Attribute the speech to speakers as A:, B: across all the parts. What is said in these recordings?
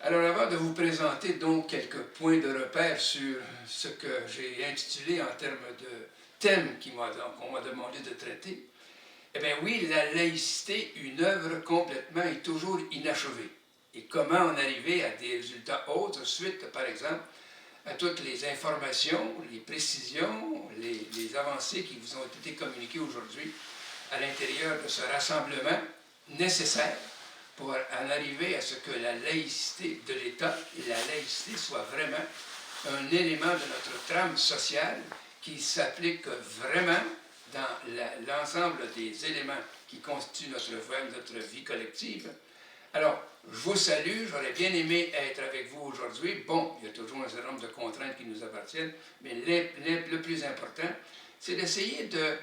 A: Alors, avant de vous présenter donc quelques points de repère sur ce que j'ai intitulé en termes de thème qu'on m'a demandé de traiter, eh bien oui, la laïcité, une œuvre complètement et toujours inachevée. Et comment en arriver à des résultats autres suite, par exemple, à toutes les informations, les précisions, les avancées qui vous ont été communiquées aujourd'hui à l'intérieur de ce rassemblement nécessaire pour en arriver à ce que la laïcité de l'État et la laïcité soient vraiment un élément de notre trame sociale qui s'applique vraiment dans l'ensemble des éléments qui constituent notre vie collective. Alors, je vous salue, j'aurais bien aimé être avec vous aujourd'hui. Bon, il y a toujours un certain nombre de contraintes qui nous appartiennent, mais le plus important, c'est d'essayer de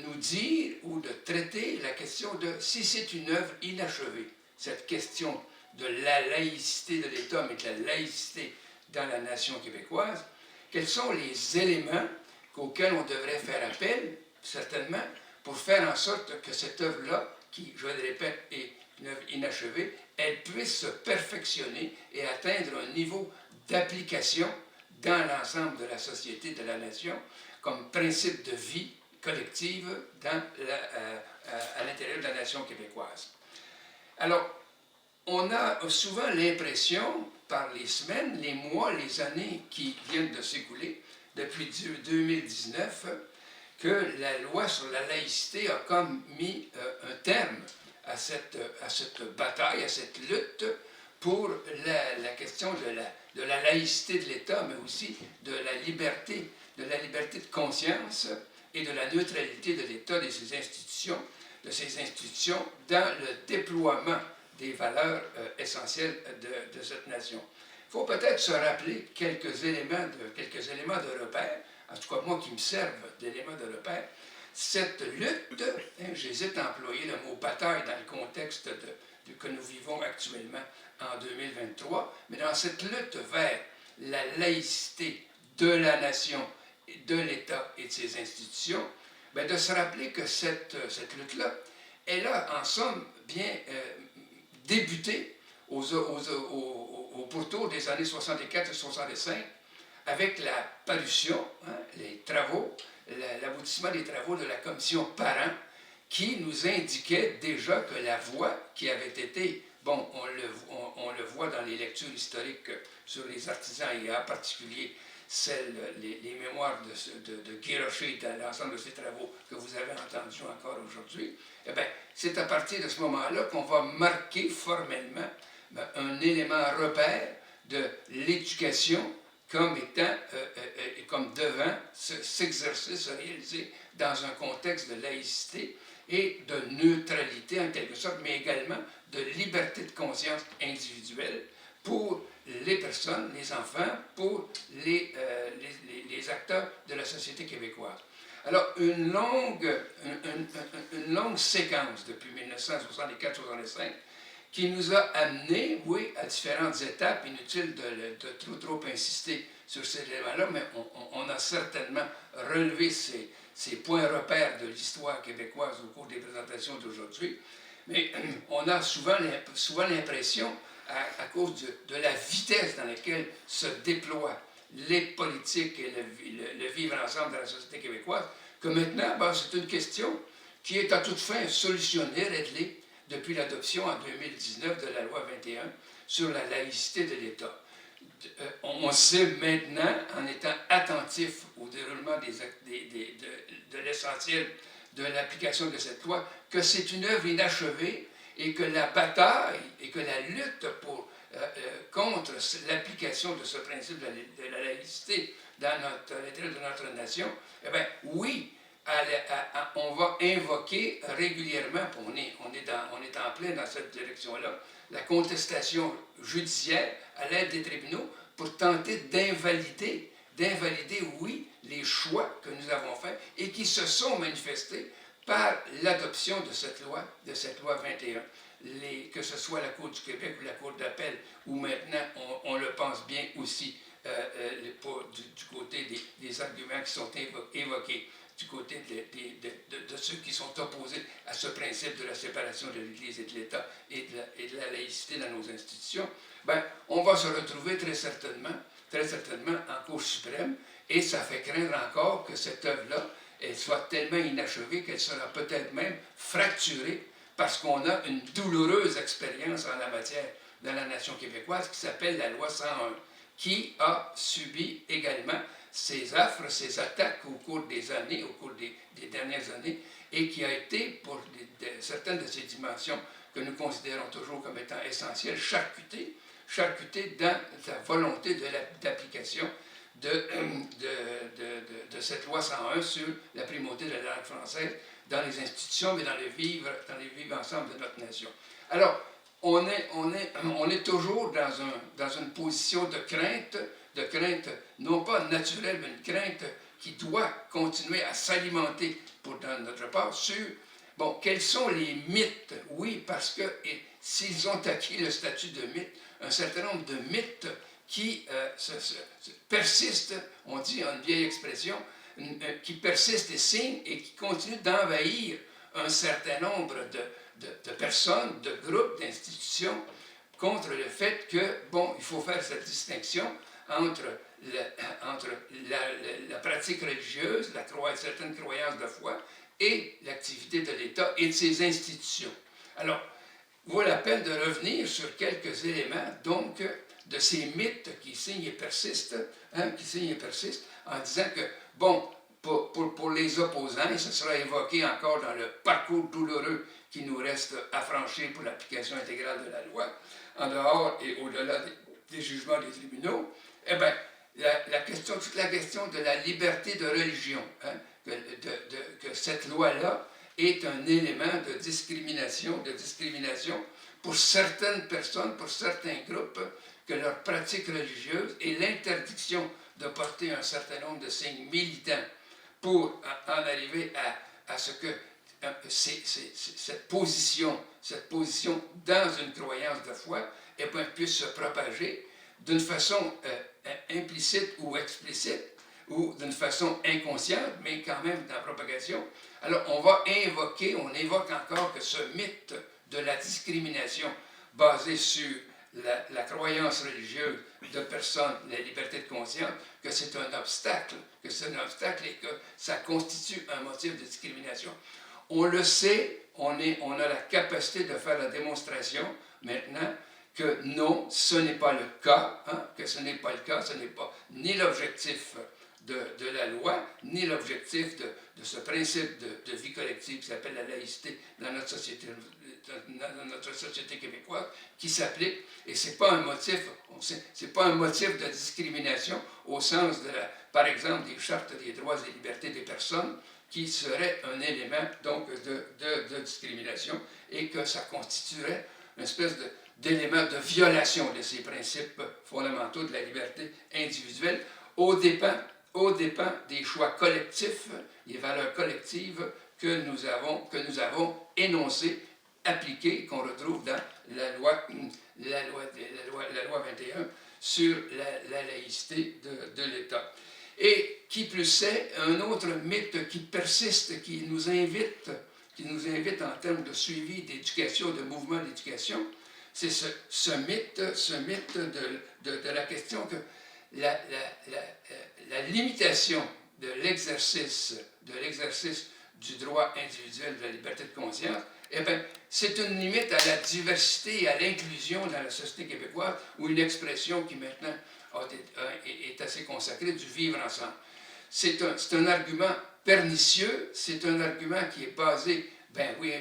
A: nous dire ou de traiter la question de si c'est une œuvre inachevée, cette question de la laïcité de l'État, mais de la laïcité dans la nation québécoise, quels sont les éléments auxquels on devrait faire appel, certainement, pour faire en sorte que cette œuvre-là, qui, je le répète, est une œuvre inachevée, elle puisse se perfectionner et atteindre un niveau d'application dans l'ensemble de la société, de la nation, comme principe de vie collective à l'intérieur de la nation québécoise. Alors, on a souvent l'impression, par les semaines, les mois, les années qui viennent de s'écouler, depuis 2019, que la loi sur la laïcité a comme mis un terme à cette bataille, à cette lutte pour la question de la laïcité de l'État, mais aussi de la liberté de conscience et de la neutralité de l'État, de ses institutions dans le déploiement des valeurs essentielles de cette nation. Il faut peut-être se rappeler quelques éléments de repère, en tout cas moi qui me servent d'éléments de repère. Cette lutte, j'hésite à employer le mot bataille dans le contexte que nous vivons actuellement en 2023, mais dans cette lutte vers la laïcité de la nation, de l'État et de ses institutions, bien, de se rappeler que cette lutte-là, elle a en somme bien débuté au pourtour des années 64 et 65 avec la parution, les travaux, l'aboutissement des travaux de la commission Parent qui nous indiquait déjà que la voie qui avait été, bon, on le voit dans les lectures historiques sur les artisans et en particulier les mémoires de Guy Rocher dans l'ensemble de ces travaux que vous avez entendus encore aujourd'hui, eh bien, c'est à partir de ce moment-là qu'on va marquer formellement un élément repère de l'éducation comme étant, comme devant s'exercer, se réaliser dans un contexte de laïcité et de neutralité en quelque sorte, mais également de liberté de conscience individuelle pour les personnes, les enfants, pour les acteurs de la société québécoise. Alors, une longue séquence depuis 1964-65 qui nous a amené, oui, à différentes étapes, inutile de trop insister sur ces éléments-là, mais on a certainement relevé ces points repères de l'histoire québécoise au cours des présentations d'aujourd'hui, mais on a souvent l'impression, à cause de la vitesse dans laquelle se déploient les politiques et le vivre ensemble de la société québécoise, que maintenant, ben, c'est une question qui est à toute fin solutionnée, réglée, depuis l'adoption en 2019 de la loi 21 sur la laïcité de l'État. On sait maintenant, en étant attentif au déroulement de l'essentiel de l'application de cette loi, que c'est une œuvre inachevée et que la bataille et que la lutte contre l'application de ce principe de la laïcité à l'intérieur de notre nation, eh bien, oui, on va invoquer régulièrement, on est en plein dans cette direction-là, la contestation judiciaire à l'aide des tribunaux pour tenter d'invalider, oui, les choix que nous avons faits et qui se sont manifestés par l'adoption de cette loi 21. Que ce soit la Cour du Québec ou la Cour d'appel, où maintenant on le pense bien aussi du côté des les arguments qui sont évoqués du côté de ceux qui sont opposés à ce principe de la séparation de l'Église et de l'État et de la laïcité dans nos institutions, ben, on va se retrouver très certainement en Cour suprême, et ça fait craindre encore que cette œuvre-là elle soit tellement inachevée qu'elle sera peut-être même fracturée parce qu'on a une douloureuse expérience en la matière dans la nation québécoise qui s'appelle la loi 101, qui a subi également ces affres, ces attaques au cours des années, au cours des dernières années, et qui a été, pour certaines de ces dimensions que nous considérons toujours comme étant essentielles, charcutée dans la volonté d'application de cette loi 101 sur la primauté de la langue française dans les institutions, mais dans les vivre ensemble de notre nation. Alors, on est toujours dans une position de crainte non pas naturelle, mais une crainte qui doit continuer à s'alimenter dans notre part sur, bon, quels sont les mythes? Oui, parce que s'ils ont acquis le statut de mythe, un certain nombre de mythes qui persistent, on dit en vieille expression, qui persistent et signent et qui continuent d'envahir un certain nombre de personnes, de groupes, d'institutions, contre le fait que, bon, il faut faire cette distinction entre la pratique religieuse, certaines croyances de foi, et l'activité de l'État et de ses institutions. Alors, vaut la peine de revenir sur quelques éléments, donc, de ces mythes qui signent et persistent, en disant que, bon, pour les opposants, et ce sera évoqué encore dans le parcours douloureux qui nous reste à franchir pour l'application intégrale de la loi, en dehors et au-delà des jugements des tribunaux, eh bien, toute la question de la liberté de religion, que cette loi-là est un élément de discrimination pour certaines personnes, pour certains groupes, que leur pratique religieuse et l'interdiction de porter un certain nombre de signes militants pour en arriver à ce que cette position dans une croyance de foi puisse se propager d'une façon implicite ou explicite, ou d'une façon inconsciente, mais quand même dans la propagation. Alors, on évoque encore que ce mythe de la discrimination basée sur la croyance religieuse de personnes, la liberté de conscience, que c'est un obstacle, et que ça constitue un motif de discrimination. On le sait, on a la capacité de faire la démonstration maintenant que non, ce n'est pas le cas, ce n'est pas ni l'objectif de la loi, ni l'objectif de ce principe de vie collective qui s'appelle la laïcité dans notre société québécoise, qui s'applique, et c'est pas un motif de discrimination au sens par exemple, des chartes des droits et libertés des personnes, qui serait un élément donc de discrimination, et que ça constituerait une espèce d'élément de violation de ces principes fondamentaux de la liberté individuelle aux dépens des choix collectifs, des valeurs collectives que nous avons énoncées, appliquées, qu'on retrouve dans la loi 21 sur la laïcité de l'État. Et qui plus est, un autre mythe qui persiste, qui nous invite en termes de suivi d'éducation, de mouvement d'éducation, c'est ce mythe de la question que la limitation de l'exercice du droit individuel de la liberté de conscience, eh bien, c'est une limite à la diversité et à l'inclusion dans la société québécoise, ou une expression qui maintenant est assez consacrée du vivre ensemble. C'est un argument pernicieux, c'est un argument qui est basé, ben oui,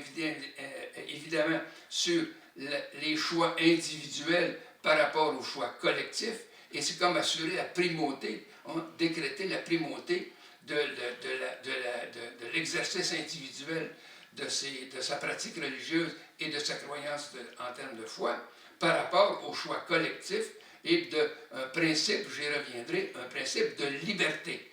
A: évidemment, sur les choix individuels par rapport aux choix collectifs, et c'est comme assurer la primauté, décréter la primauté de l'exercice individuel de sa pratique religieuse et de sa croyance en termes de foi par rapport aux choix collectifs et d'un principe, j'y reviendrai, un principe de liberté.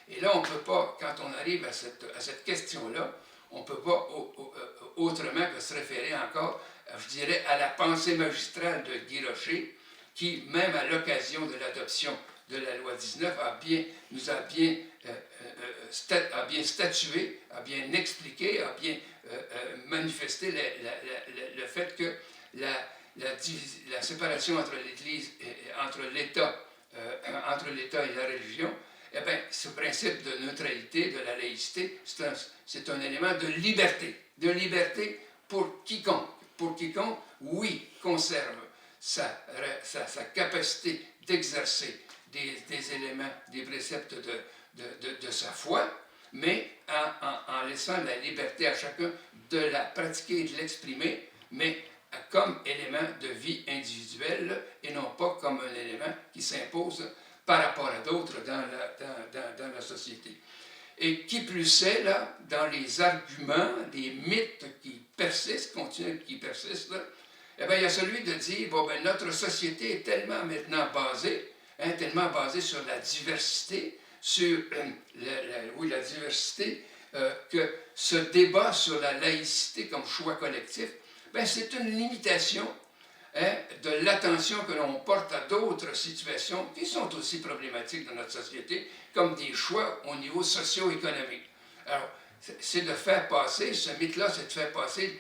A: Et là, on ne peut pas, quand on arrive à cette question-là, on ne peut pas autrement que se référer encore, je dirais, à la pensée magistrale de Guy Rocher, qui, même à l'occasion de l'adoption de la loi 19 nous a bien statué, a bien expliqué, a bien manifesté le fait que la séparation entre l'Église entre l'État et la religion, eh bien, ce principe de neutralité, de la laïcité, c'est un élément de liberté pour quiconque. Pour quiconque, oui, conserve sa capacité d'exercer des éléments, des préceptes de sa foi, mais en laissant la liberté à chacun de la pratiquer et de l'exprimer, mais comme élément de vie individuelle et non pas comme un élément qui s'impose par rapport à d'autres dans la société. Et qui plus est, là, dans les arguments, des mythes qui persistent, qui persistent, là, eh bien, il y a celui de dire, bon, ben, notre société est tellement maintenant basée, tellement basée sur la diversité, sur la diversité, que ce débat sur la laïcité comme choix collectif, ben, c'est une limitation de l'attention que l'on porte à d'autres situations qui sont aussi problématiques dans notre société, comme des choix au niveau socio-économique. Alors, c'est de faire passer, ce mythe-là, c'est de faire passer,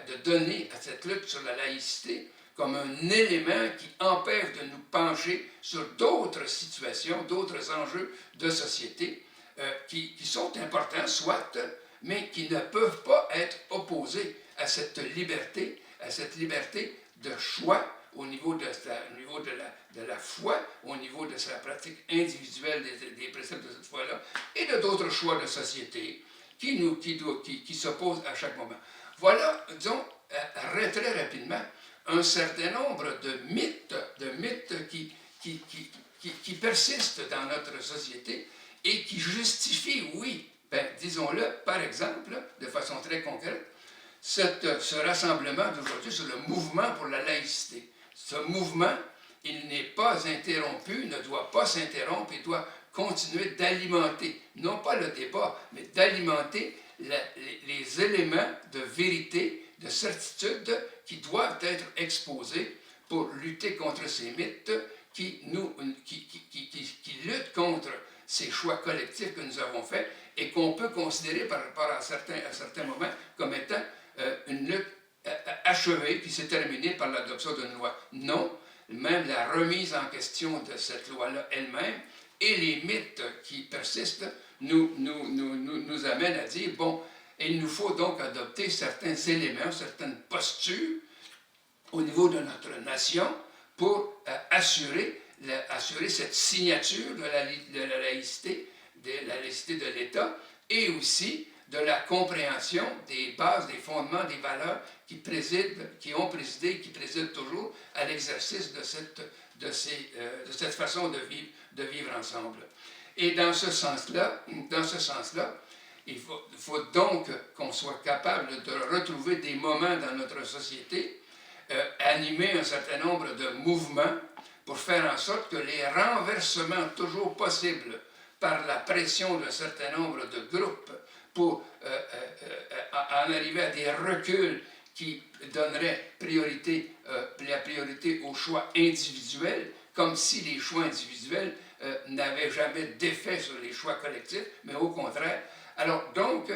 A: de donner à cette lutte sur la laïcité comme un élément qui empêche de nous pencher sur d'autres situations, d'autres enjeux de société qui sont importants, soit, mais qui ne peuvent pas être opposés à cette liberté de choix au niveau de la foi, au niveau de sa pratique individuelle des préceptes de cette foi-là, et de d'autres choix de société qui s'opposent à chaque moment. Voilà, disons, très rapidement, un certain nombre de mythes qui persistent dans notre société et qui justifient, oui, ben, disons-le, par exemple, de façon très concrète, ce rassemblement d'aujourd'hui sur le mouvement pour la laïcité. Ce mouvement, il n'est pas interrompu, ne doit pas s'interrompre, il doit continuer d'alimenter, non pas le débat, mais d'alimenter les éléments de vérité, de certitude qui doivent être exposés pour lutter contre ces mythes qui luttent contre ces choix collectifs que nous avons faits et qu'on peut considérer par rapport à certains moments comme étant une lutte achevée qui s'est terminée par l'adoption d'une loi. Non, même la remise en question de cette loi-là elle-même et les mythes qui persistent nous amènent à dire, bon, il nous faut donc adopter certains éléments, certaines postures au niveau de notre nation pour assurer cette signature de la laïcité de l'État et aussi de la compréhension des bases, des fondements, des valeurs qui ont présidé et qui président toujours à l'exercice de cette façon de vivre ensemble. Et dans ce sens-là, il faut donc qu'on soit capable de retrouver des moments dans notre société, animer un certain nombre de mouvements pour faire en sorte que les renversements toujours possibles par la pression d'un certain nombre de groupes pour en arriver à des reculs qui donneraient la priorité aux choix individuels, comme si les choix individuels n'avaient jamais d'effet sur les choix collectifs, mais au contraire. Alors donc,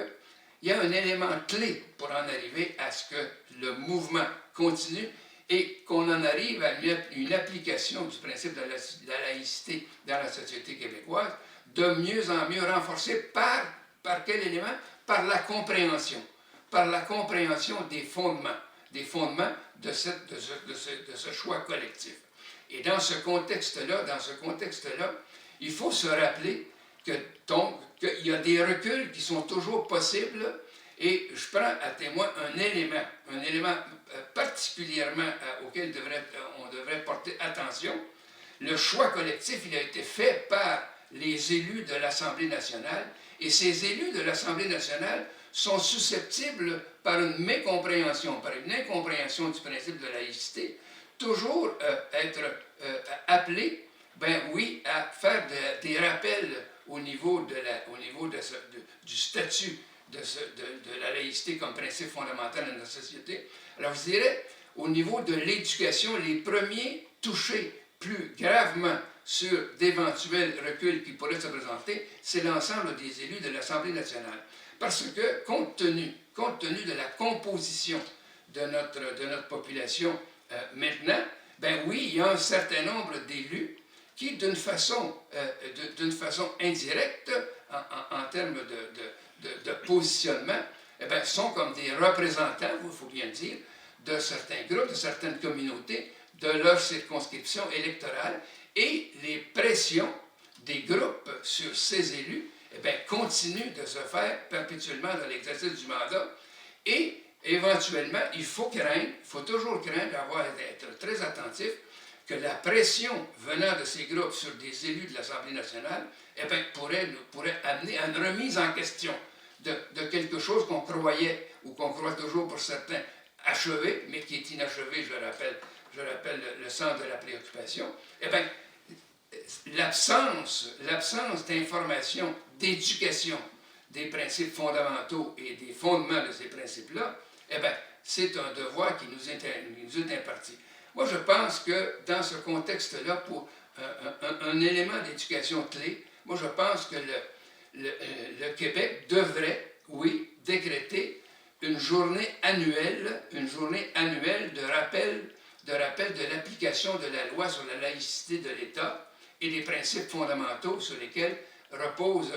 A: il y a un élément clé pour en arriver à ce que le mouvement continue et qu'on en arrive à une application du principe de la laïcité dans la société québécoise de mieux en mieux renforcée par quel élément? Par la compréhension des fondements de ce choix collectif. Et dans ce contexte-là, il faut se rappeler qu'il y a des reculs qui sont toujours possibles et je prends à témoin un élément particulièrement auquel on devrait porter attention. Le choix collectif, il a été fait par les élus de l'Assemblée nationale et ces élus de l'Assemblée nationale sont susceptibles, par une incompréhension du principe de laïcité, toujours être appelés, ben oui, à faire des rappels au niveau du statut de la laïcité comme principe fondamental de notre société. Alors je dirais, au niveau de l'éducation, les premiers touchés plus gravement sur d'éventuels reculs qui pourraient se présenter, c'est l'ensemble des élus de l'Assemblée nationale. Parce que, compte tenu de la composition de notre population maintenant, ben oui, il y a un certain nombre d'élus qui, d'une façon indirecte, en termes de positionnement, eh bien, sont comme des représentants, il faut bien le dire, de certains groupes, de certaines communautés, de leur circonscription électorale, et les pressions des groupes sur ces élus eh bien, continuent de se faire perpétuellement dans l'exercice du mandat, et éventuellement, il faut toujours craindre d'être très attentif que la pression venant de ces groupes sur des élus de l'Assemblée nationale eh bien, pourrait amener à une remise en question de quelque chose qu'on croyait, ou qu'on croit toujours pour certains, achevé, mais qui est inachevé, je rappelle le centre de la préoccupation. Eh bien, l'absence d'information, d'éducation des principes fondamentaux et des fondements de ces principes-là, eh bien, c'est un devoir qui nous est imparti. Moi, je pense que dans ce contexte-là, pour un élément d'éducation clé, moi, je pense que le Québec devrait, oui, décréter une journée annuelle de rappel de l'application de la loi sur la laïcité de l'État et des principes fondamentaux sur lesquels repose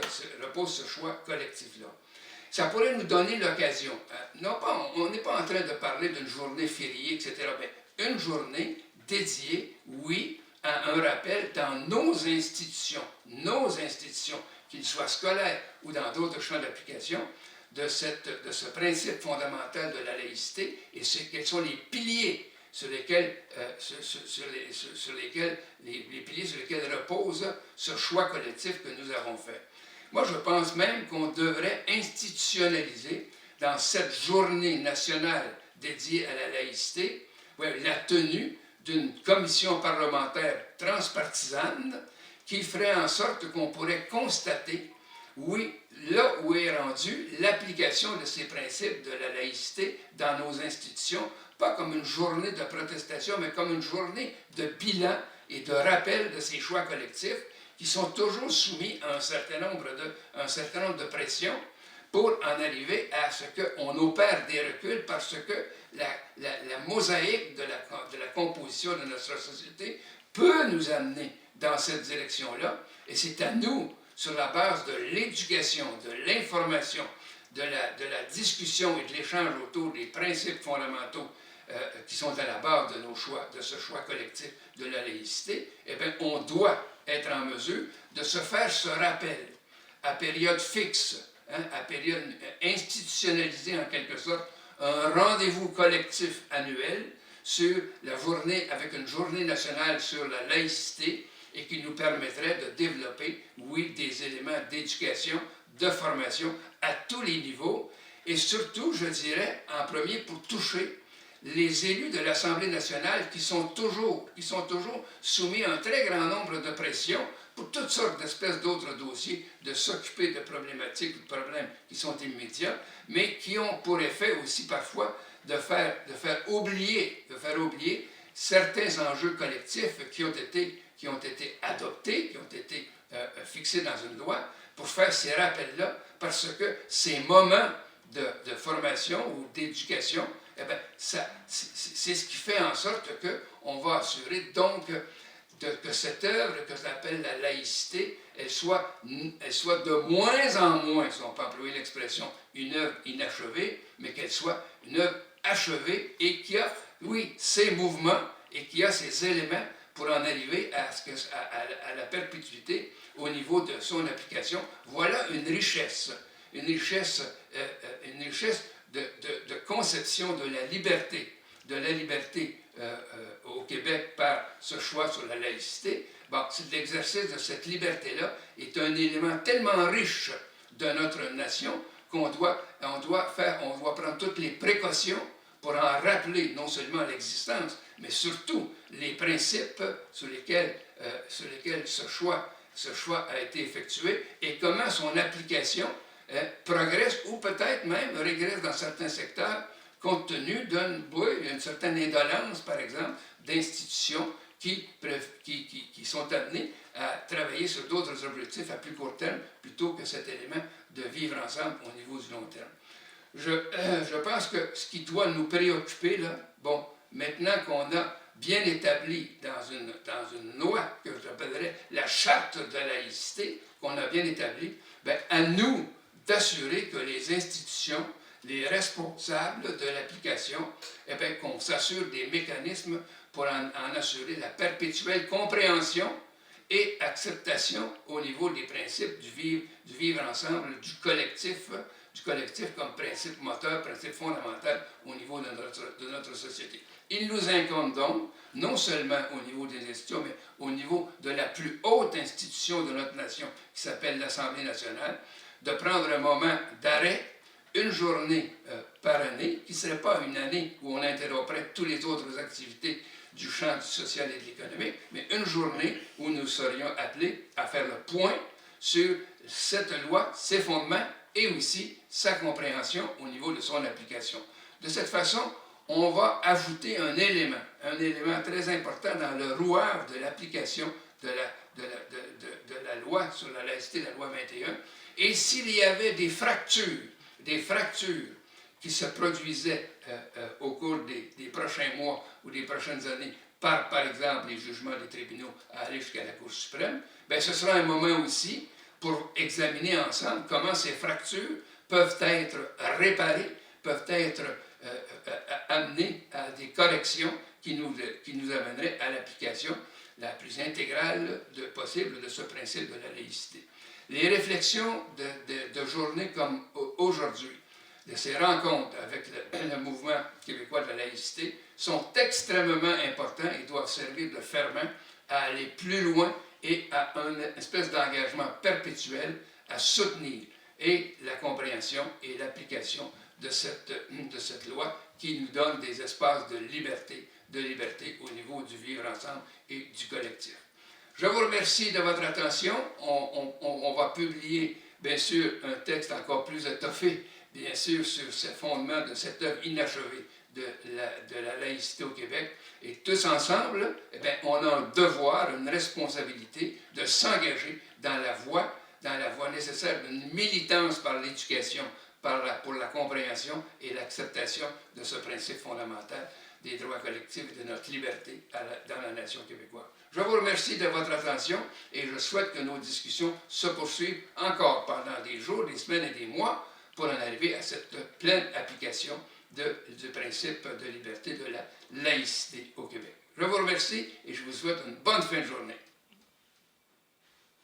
A: ce choix collectif-là. Ça pourrait nous donner l'occasion, on n'est pas en train de parler d'une journée fériée, etc., mais une journée dédiée, oui, à un rappel dans nos institutions, qu'ils soient scolaires ou dans d'autres champs d'application, de ce principe fondamental de la laïcité et quels sont les piliers sur lesquels repose ce choix collectif que nous avons fait. Moi, je pense même qu'on devrait institutionnaliser dans cette journée nationale dédiée à la laïcité la tenue d'une commission parlementaire transpartisane qui ferait en sorte qu'on pourrait constater, oui, là où est rendue l'application de ces principes de la laïcité dans nos institutions, pas comme une journée de protestation, mais comme une journée de bilan et de rappel de ces choix collectifs qui sont toujours soumis à un certain nombre de pressions pour en arriver à ce qu'on opère des reculs parce que la mosaïque de la composition de notre société peut nous amener dans cette direction-là, et c'est à nous, sur la base de l'éducation, de l'information, de la discussion et de l'échange autour des principes fondamentaux qui sont à la base de ce choix collectif de la laïcité, eh bien, on doit être en mesure de se faire ce rappel à période fixe, à période institutionnalisée en quelque sorte, un rendez-vous collectif annuel sur la journée, avec une journée nationale sur la laïcité, et qui nous permettrait de développer, oui, des éléments d'éducation, de formation à tous les niveaux, et surtout, je dirais, en premier, pour toucher les élus de l'Assemblée nationale qui sont toujours soumis à un très grand nombre de pressions pour toutes sortes d'espèces d'autres dossiers, de s'occuper de problématiques ou de problèmes qui sont immédiats, mais qui ont pour effet aussi parfois de faire oublier certains enjeux collectifs qui ont été adoptés, qui ont été fixés dans une loi, pour faire ces rappels-là, parce que ces moments de formation ou d'éducation, eh bien, c'est ce qui fait en sorte qu'on va assurer donc que cette œuvre que j'appelle la laïcité, elle soit de moins en moins, si on peut employer l'expression, une œuvre inachevée, mais qu'elle soit une œuvre achevée et qui a, oui, ses mouvements et qui a ses éléments pour en arriver à la perpétuité au niveau de son application. Voilà une richesse de conception de la liberté au Québec par ce choix sur la laïcité. Bon, l'exercice de cette liberté-là est un élément tellement riche de notre nation qu'on doit prendre toutes les précautions pour en rappeler non seulement l'existence, mais surtout les principes sur lesquels ce choix a été effectué et comment son application progresse ou peut-être même régresse dans certains secteurs compte tenu d'une certaine indolence, par exemple, d'institutions qui sont amenés à travailler sur d'autres objectifs à plus court terme plutôt que cet élément de vivre ensemble au niveau du long terme. Je pense que ce qui doit nous préoccuper, là, bon, maintenant qu'on a bien établi dans une loi que j'appellerais la charte de laïcité, qu'on a bien établie, bien, à nous d'assurer que les institutions, les responsables de l'application, eh bien, qu'on s'assure des mécanismes pour en assurer la perpétuelle compréhension et acceptation au niveau des principes du vivre ensemble, du collectif comme principe moteur, principe fondamental au niveau de notre société. Il nous incombe donc, non seulement au niveau des institutions, mais au niveau de la plus haute institution de notre nation, qui s'appelle l'Assemblée nationale, de prendre un moment d'arrêt, une journée par année, qui ne serait pas une année où on interromprait toutes les autres activités du champ du social et de l'économique, mais une journée où nous serions appelés à faire le point sur cette loi, ses fondements et aussi sa compréhension au niveau de son application. De cette façon, on va ajouter un élément très important dans le rouage de l'application de la loi sur la laïcité, la loi 21. Et s'il y avait des fractures qui se produisaient au cours des prochains mois ou des prochaines années, par exemple les jugements des tribunaux à aller jusqu'à la Cour suprême, bien, ce sera un moment aussi pour examiner ensemble comment ces fractures peuvent être réparées, peuvent être amenées à des corrections qui nous amèneraient à l'application la plus intégrale possible de ce principe de la laïcité. Les réflexions de journées comme aujourd'hui, de ces rencontres avec le mouvement québécois de la laïcité, sont extrêmement importants et doivent servir de ferment à aller plus loin et à une espèce d'engagement perpétuel à soutenir et la compréhension et l'application de cette loi qui nous donne des espaces de liberté au niveau du vivre ensemble et du collectif. Je vous remercie de votre attention. On va publier, bien sûr, un texte encore plus étoffé, bien sûr, sur ce fondement de cette œuvre inachevée de la laïcité au Québec. Et tous ensemble, eh bien, on a un devoir, une responsabilité de s'engager dans la voie nécessaire d'une militance par l'éducation, pour la compréhension et l'acceptation de ce principe fondamental des droits collectifs et de notre liberté dans la nation québécoise. Je vous remercie de votre attention et je souhaite que nos discussions se poursuivent encore pendant des jours, des semaines et des mois pour en arriver à cette pleine application du principe de liberté de la laïcité au Québec. Je vous remercie et je vous souhaite une bonne fin de journée.